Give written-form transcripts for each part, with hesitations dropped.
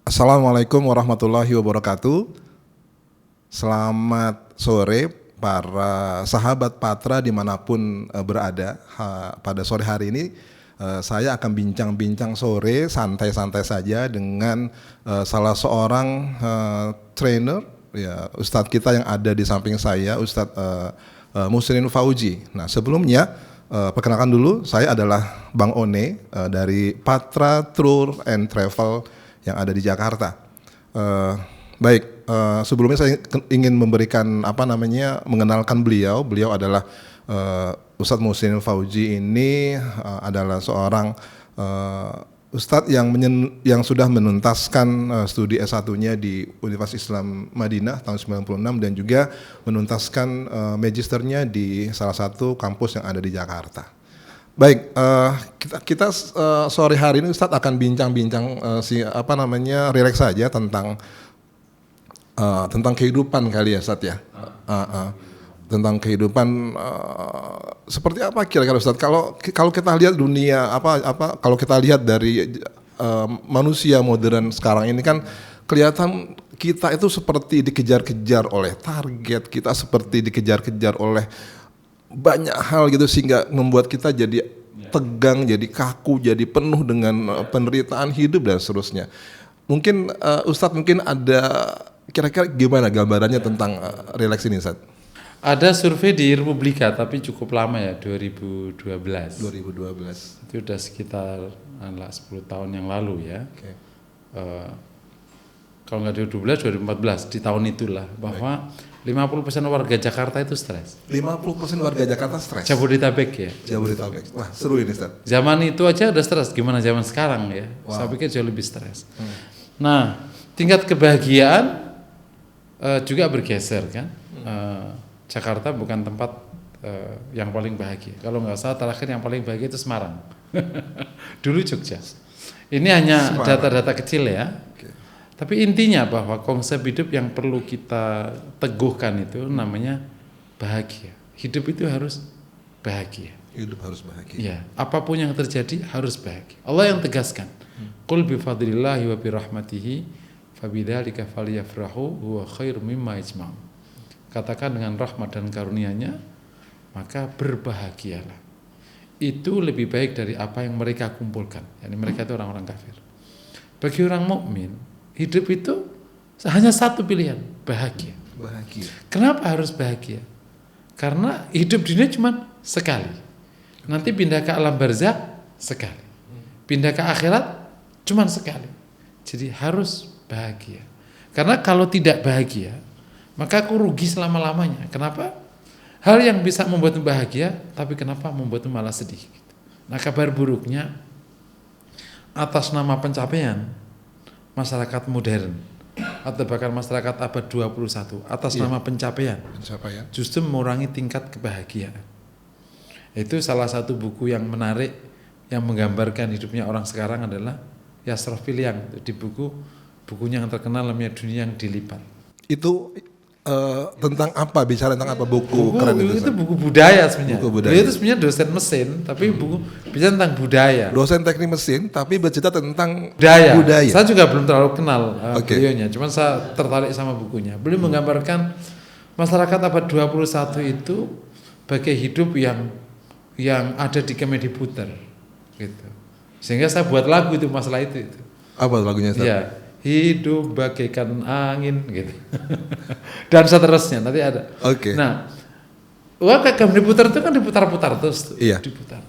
Assalamualaikum warahmatullahi wabarakatuh. Selamat sore para sahabat Patra dimanapun berada. Pada sore hari ini saya akan bincang-bincang sore santai-santai saja dengan salah seorang trainer, ya, Ustadz kita yang ada di samping saya, Ustadz Musrin Fauji. Nah, sebelumnya perkenalkan dulu, saya adalah Bang One dari Patra Tour and Travel yang ada di Jakarta. Sebelumnya saya ingin memberikan mengenalkan beliau. Beliau adalah Ustadz Musrin Fauji. Ini adalah seorang Ustadz yang sudah menuntaskan studi S1-nya di Universitas Islam Madinah tahun 96 dan juga menuntaskan magisternya di salah satu kampus yang ada di Jakarta. Baik, kita sore hari ini Ustadz akan bincang-bincang rileks saja tentang kehidupan kali ya Ustadz ya. Tentang kehidupan seperti apa kira-kira Ustadz, kalau kita lihat dunia kalau kita lihat dari manusia modern sekarang ini kan kelihatan kita itu seperti dikejar-kejar oleh target, kita seperti dikejar-kejar oleh banyak hal gitu sehingga membuat kita jadi tegang, jadi kaku, jadi penuh dengan penderitaan hidup dan seterusnya. Mungkin Ustadz ada kira-kira gimana gambarannya tentang rileks ini Ustadz? Ada survei di Republika tapi cukup lama ya, 2012. Itu udah sekitar 10 tahun yang lalu ya. Okay. Kalau nggak 2012, 2014 di tahun itulah bahwa 50% warga Jakarta itu stres. 50% warga Jakarta stres. Jabodetabek ya. Jabodetabek. Wah, seru ini Ustaz. Zaman itu aja udah stres, gimana zaman sekarang ya? Wow. Saya pikir jauh lebih stres. Nah, tingkat kebahagiaan juga bergeser kan. Jakarta bukan tempat yang paling bahagia. Kalau nggak salah terakhir yang paling bahagia itu Semarang. Dulu Jogja. Ini hanya data-data kecil ya. Okay. Tapi intinya bahwa konsep hidup yang perlu kita teguhkan itu namanya bahagia. Hidup itu harus bahagia. Hidup harus bahagia. Ya, apapun yang terjadi harus bahagia. Allah yang tegaskan. Qul bi fadlillahi wa bi rahmatihi fabidzalika falyafrahu huwa khairum mimma yajma'un. Katakan dengan rahmat dan karunia-Nya, maka berbahagialah. Itu lebih baik dari apa yang mereka kumpulkan. Yani mereka itu orang-orang kafir. Bagi orang mukmin, hidup itu hanya satu pilihan, bahagia. Bahagia. Kenapa harus bahagia? Karena hidup dunia cuma sekali. Nanti pindah ke alam barzakh sekali. Pindah ke akhirat cuma sekali. Jadi harus bahagia. Karena kalau tidak bahagia, maka aku rugi selama-lamanya. Kenapa? Hal yang bisa membuatmu bahagia, tapi kenapa membuatmu malah sedih? Nah, kabar buruknya atas nama pencapaian masyarakat modern atau bahkan masyarakat abad 21 atas nama pencapaian justru mengurangi tingkat kebahagiaan. Itu salah satu buku yang menarik yang menggambarkan hidupnya orang sekarang adalah Yasraf Piliang. Di bukunya yang terkenal namanya Dunia yang Dilipat. Itu tentang apa? Bicara tentang apa buku keren itu? Itu buku budaya sebenarnya. Buku budaya. Dia itu sebenarnya dosen mesin, tapi buku bicara tentang budaya. Dosen teknik mesin, tapi bercerita tentang budaya. Saya juga belum terlalu kenal beliaunya, cuman saya tertarik sama bukunya. Beliau menggambarkan masyarakat abad 21 itu bagai hidup yang ada di Kemendikbud gitu. Sehingga saya buat lagu itu masalah itu. Apa lagunya? Ya. Hidup bagaikan angin gitu. Dan seterusnya nanti ada. Oke. Nah, Kemendikbud itu kan diputar-putar terus. Iya. Diputar.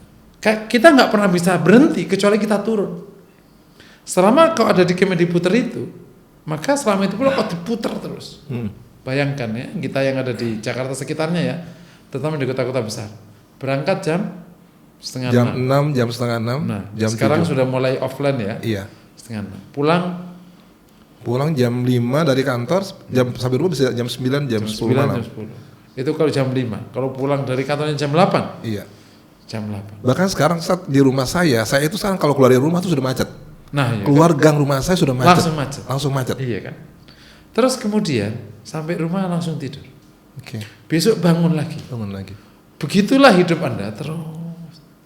Kita nggak pernah bisa berhenti kecuali kita turun. Selama kau ada di Kemendikbud itu, maka selama itu pula kau diputar terus. Bayangkan ya, kita yang ada di Jakarta sekitarnya ya, terutama di kota-kota besar. Berangkat jam setengah 6. Jam setengah 6. Nah, jam sekarang 7. sudah mulai offline ya. Iya. Setengah 6. Pulang jam 5 dari kantor, sampai rumah bisa jam 9, jam 10 malam. Jam 10. Itu kalau jam 5. Kalau pulang dari kantornya jam 8. Iya. Jam 8. Bahkan sekarang saat di rumah saya itu sekarang kalau keluar dari rumah itu sudah macet. Nah, iya, keluar kan? Gang rumah saya sudah macet. Langsung macet. Iya kan. Terus kemudian sampai rumah langsung tidur. Oke. Besok bangun lagi. Begitulah hidup Anda terus.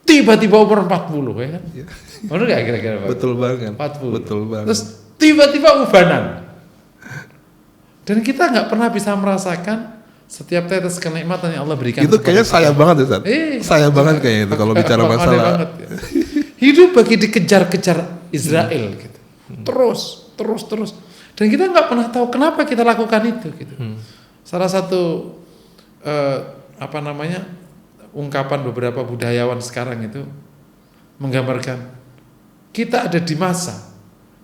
Tiba-tiba umur 40 ya kan. Iya. Benar enggak kira-kira Pak? Betul banget. 40. Betul banget. Terus tiba-tiba ubanan. Dan kita nggak pernah bisa merasakan setiap tetes kenikmatan yang Allah berikan. Itu kayaknya saya banget ya, Ustaz. Saya banget kayaknya itu kalau bicara masalah. Banget, ya. Hidup bagi dikejar-kejar Israel gitu. Terus. Dan kita nggak pernah tahu kenapa kita lakukan itu gitu. Salah satu ungkapan beberapa budayawan sekarang itu menggambarkan kita ada di masa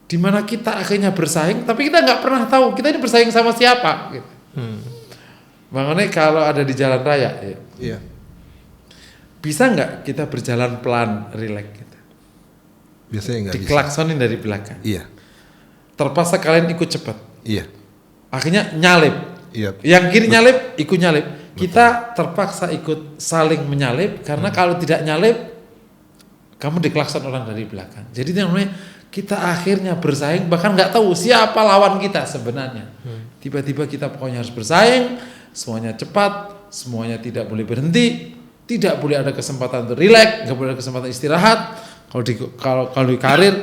di mana kita akhirnya bersaing, tapi kita nggak pernah tahu kita ini bersaing sama siapa. Gitu. Makanya kalau ada di jalan raya, ya, bisa nggak kita berjalan pelan, rileks? Gitu. Biasanya nggak bisa. Diklaksonin dari belakang. Iya. Terpaksa kalian ikut cepat. Iya. Akhirnya nyalip. Iya. Yang kiri nyalip, ikut nyalip. Kita terpaksa ikut saling menyalip karena kalau tidak nyalip, kamu diklakson orang dari belakang. Jadi itu namanya kita akhirnya bersaing, bahkan nggak tahu siapa lawan kita sebenarnya. Tiba-tiba kita pokoknya harus bersaing, semuanya cepat, semuanya tidak boleh berhenti, tidak boleh ada kesempatan untuk rileks, nggak boleh ada kesempatan istirahat. Kalau di karir,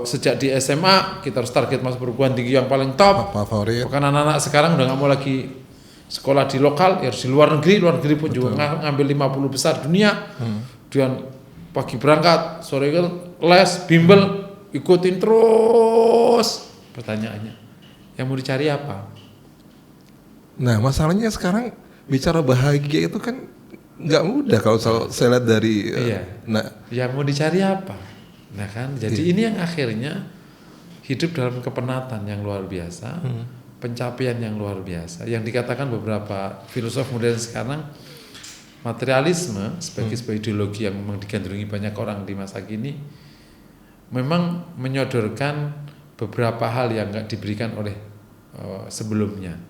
sejak di SMA kita harus target masuk perguruan tinggi yang paling top. Favorit. Bahkan anak-anak sekarang udah nggak mau lagi sekolah di lokal, ya harus di luar negeri pun juga ngambil 50 besar dunia. Dan pagi berangkat, sore les, bimbel, ikutin terus. Pertanyaannya, yang mau dicari apa? Nah, masalahnya sekarang bicara bahagia itu kan nggak mudah kalau saya lihat dari. Yang mau dicari apa? Nah kan, jadi ini yang akhirnya hidup dalam kepenatan yang luar biasa, pencapaian yang luar biasa. Yang dikatakan beberapa filosof modern sekarang, materialisme sebagai sebuah ideologi yang memang digandrungi banyak orang di masa kini, memang menyodorkan beberapa hal yang nggak diberikan oleh sebelumnya.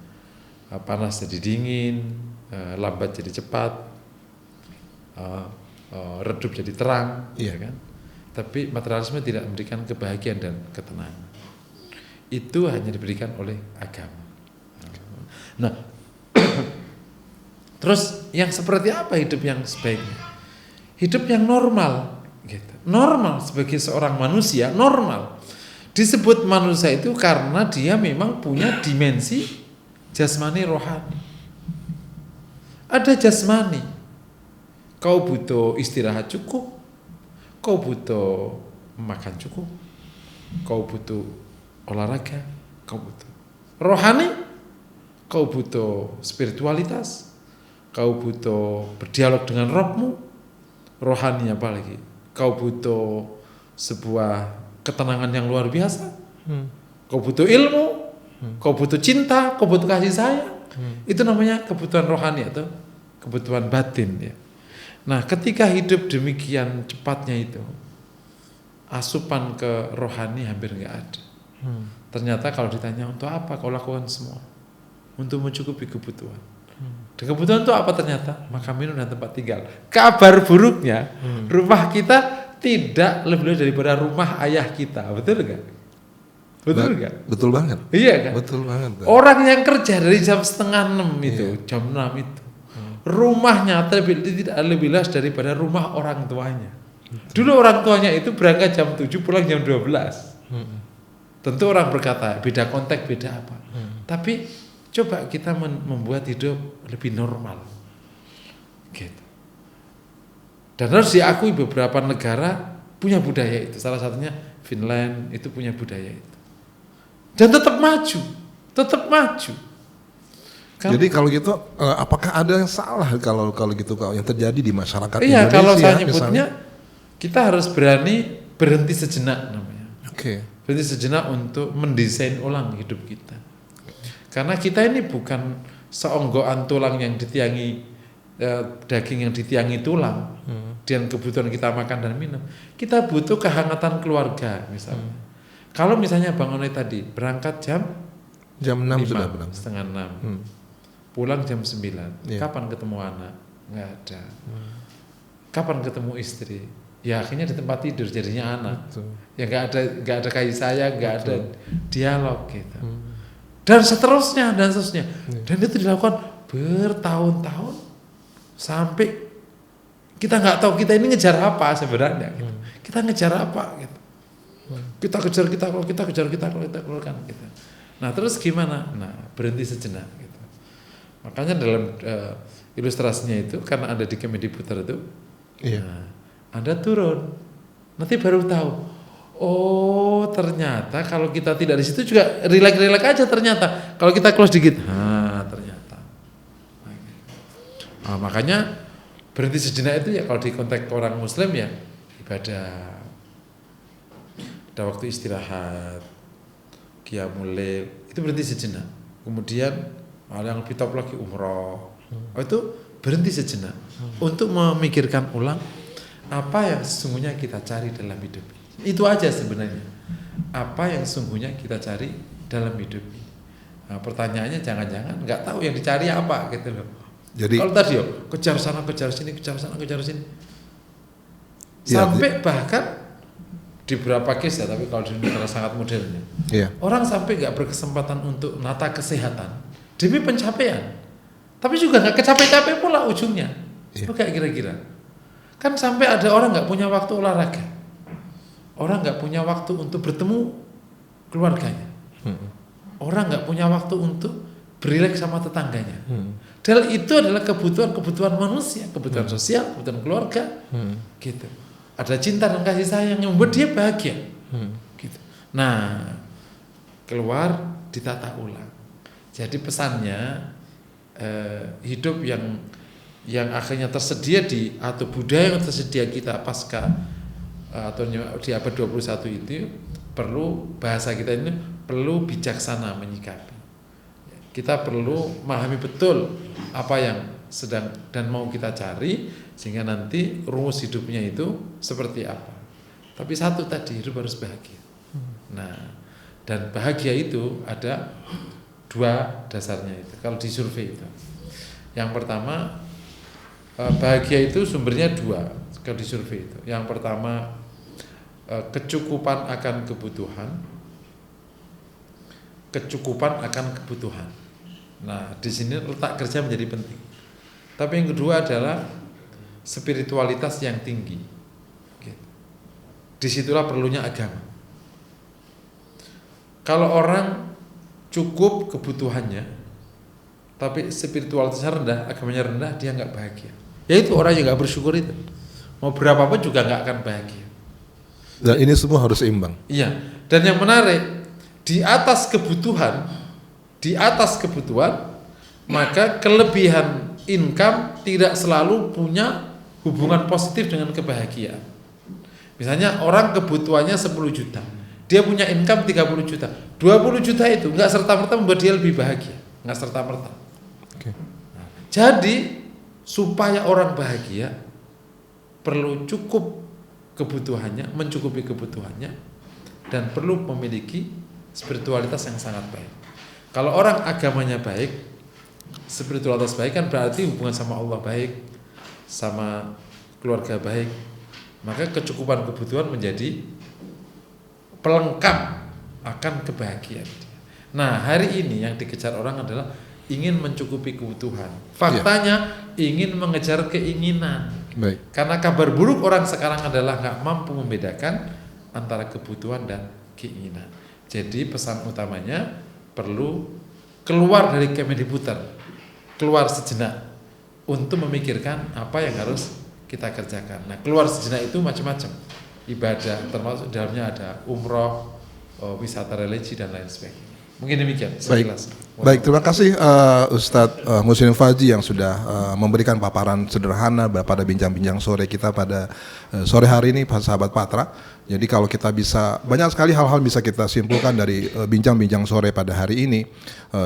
Panas jadi dingin, lambat jadi cepat, redup jadi terang, kan? Tapi materialisme tidak memberikan kebahagiaan dan ketenangan. Itu hanya diberikan oleh agama. Nah, terus yang seperti apa hidup yang sebaiknya? Hidup yang normal, gitu. Normal sebagai seorang manusia, normal. Disebut manusia itu karena dia memang punya dimensi jasmani rohani. Ada jasmani. Kau butuh istirahat cukup, kau butuh makan cukup, kau butuh olahraga, kau butuh rohani, kau butuh spiritualitas, kau butuh berdialog dengan Rabbmu, rohani apalagi, kau butuh sebuah ketenangan yang luar biasa, kau butuh ilmu, kau butuh cinta, kau butuh kasih sayang, itu namanya kebutuhan rohani atau kebutuhan batin, ya. Nah, ketika hidup demikian cepatnya itu, asupan ke rohani hampir nggak ada. Ternyata kalau ditanya untuk apa kau lakukan semua, untuk mencukupi kebutuhan. Dan kebutuhan itu apa ternyata? Makan, minum, dan tempat tinggal. Kabar buruknya, rumah kita tidak lebih luas daripada rumah ayah kita, betul nggak? Betul nggak? Betul banget. Iya kan? Betul banget. Orang yang kerja dari jam 5:30 itu, jam 6 itu, rumahnya tidak lebih luas daripada rumah orang tuanya. Dulu orang tuanya itu berangkat jam 7, pulang jam 12. Tentu orang berkata, beda konteks, beda apa. Tapi coba kita membuat hidup lebih normal. Gitu. Dan harus diakui beberapa negara punya budaya itu. Salah satunya Finland itu punya budaya itu. Dan tetap maju. Jadi kalau gitu, apakah ada yang salah kalau gitu yang terjadi di masyarakat Indonesia? Iya, kalau saya misalnya? nyebutnya kita harus berani berhenti sejenak namanya. Berhenti sejenak untuk mendesain ulang hidup kita. Karena kita ini bukan seonggokan tulang yang ditiangi daging yang ditiangi tulang, dan kebutuhan kita makan dan minum. Kita butuh kehangatan keluarga misalnya. Kalau misalnya Bang Onai tadi berangkat jam 6 sudah berangkat. Setengah 6. Pulang jam 9. Kapan ketemu anak? Nggak ada. Kapan ketemu istri? Ya akhirnya di tempat tidur jadinya anak. Ya nggak ada kasih sayang, nggak ada dialog gitu. Dan seterusnya. Dan itu dilakukan bertahun-tahun sampai kita nggak tahu kita ini ngejar apa sebenarnya. Gitu. Kita ngejar apa? Gitu. kita kejar, kita keluarkan gitu. Nah terus gimana? Nah berhenti sejenak gitu. Makanya dalam ilustrasinya itu karena ada di Kemendikbud itu, nah, Anda turun, nanti baru tahu. Oh ternyata kalau kita tidak di situ juga relax aja ternyata. Kalau kita close dikit, ternyata. Nah, makanya berhenti sejenak itu ya kalau di konteks orang Muslim ya ibadah, ada waktu istirahat, qiyamul lail, itu berhenti sejenak. Kemudian yang lebih top lagi umroh, itu berhenti sejenak untuk memikirkan ulang apa yang sesungguhnya kita cari dalam hidup ini. Itu aja sebenarnya. Apa yang sesungguhnya kita cari dalam hidup ini. Nah, pertanyaannya jangan-jangan nggak tahu yang dicari apa gitu loh. Jadi kalau tadi kejar sana, kejar sini, kejar sana, kejar sini. Sampai bahkan di beberapa case ya, tapi kalau di negara sangat modernnya, orang sampai nggak berkesempatan untuk nata kesehatan demi pencapaian, tapi juga nggak capek-capek pula ujungnya. Kayak kira-kira, kan sampai ada orang nggak punya waktu olahraga, orang nggak punya waktu untuk bertemu keluarganya, orang nggak punya waktu untuk berileks sama tetangganya. Dan itu adalah kebutuhan manusia, kebutuhan sosial, kebutuhan keluarga, gitu. Ada cinta dan kasih sayang yang membuat dia bahagia, gitu. Nah, keluar ditata ulang. Jadi pesannya hidup yang akhirnya tersedia atau budaya yang tersedia kita pasca atau di abad 21 itu perlu, bahasa kita ini perlu bijaksana menyikapi. Kita perlu memahami betul apa yang sedang dan mau kita cari sehingga nanti rumus hidupnya itu seperti apa. Tapi satu tadi, hidup harus bahagia. Nah, dan bahagia itu ada dua dasarnya itu. Kalau di survei itu, yang pertama bahagia itu sumbernya dua. Kalau di survei itu, yang pertama kecukupan akan kebutuhan, kecukupan akan kebutuhan. Nah, di sini letak kerja menjadi penting. Tapi yang kedua adalah spiritualitas yang tinggi. Disitulah perlunya agama. Kalau orang cukup kebutuhannya, tapi spiritualitasnya rendah, agamanya rendah, dia nggak bahagia. Yaitu orang yang nggak bersyukur itu, mau berapapun juga nggak akan bahagia. Dan ini semua harus seimbang. Iya. Dan yang menarik, di atas kebutuhan, maka kelebihan income tidak selalu punya hubungan positif dengan kebahagiaan. Misalnya orang kebutuhannya 10 juta, dia punya income 30 juta, 20 juta itu nggak serta-merta membuat dia lebih bahagia, nggak serta-merta. Nah, jadi supaya orang bahagia perlu cukup kebutuhannya, mencukupi kebutuhannya, dan perlu memiliki spiritualitas yang sangat baik. Kalau orang agamanya baik, spiritualitas baik kan berarti hubungan sama Allah baik, sama keluarga baik, maka kecukupan kebutuhan menjadi pelengkap akan kebahagiaan. Nah, hari ini yang dikejar orang adalah ingin mencukupi kebutuhan. Faktanya ingin mengejar keinginan. Baik. Karena kabar buruk orang sekarang adalah nggak mampu membedakan antara kebutuhan dan keinginan. Jadi pesan utamanya perlu keluar dari Kemendikbud, keluar sejenak untuk memikirkan apa yang harus kita kerjakan. Nah, keluar sejenak itu macam-macam ibadah, termasuk dalamnya ada umroh, wisata religi dan lain sebagainya. Mungkin demikian. Baik, terima kasih Ustadz Muslim Fajri yang sudah memberikan paparan sederhana pada bincang-bincang sore kita pada sore hari ini, sahabat Patra. Jadi kalau kita bisa, banyak sekali hal-hal bisa kita simpulkan dari bincang-bincang sore pada hari ini.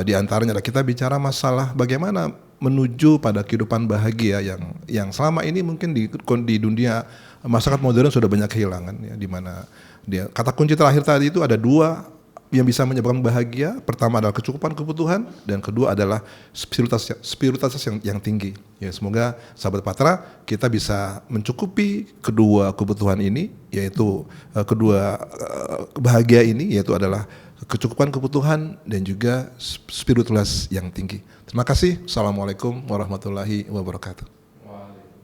Di antaranya adalah kita bicara masalah bagaimana menuju pada kehidupan bahagia yang selama ini mungkin di dunia masyarakat modern sudah banyak kehilangan, ya, di mana kata kunci terakhir tadi itu ada dua yang bisa menyebabkan bahagia. Pertama adalah kecukupan kebutuhan, dan kedua adalah spiritualitas yang tinggi. Ya, semoga sahabat Patra kita bisa mencukupi kedua kebutuhan ini, yaitu kedua bahagia ini, yaitu adalah kecukupan kebutuhan dan juga spiritualitas yang tinggi. Terima kasih. Assalamualaikum warahmatullahi wabarakatuh.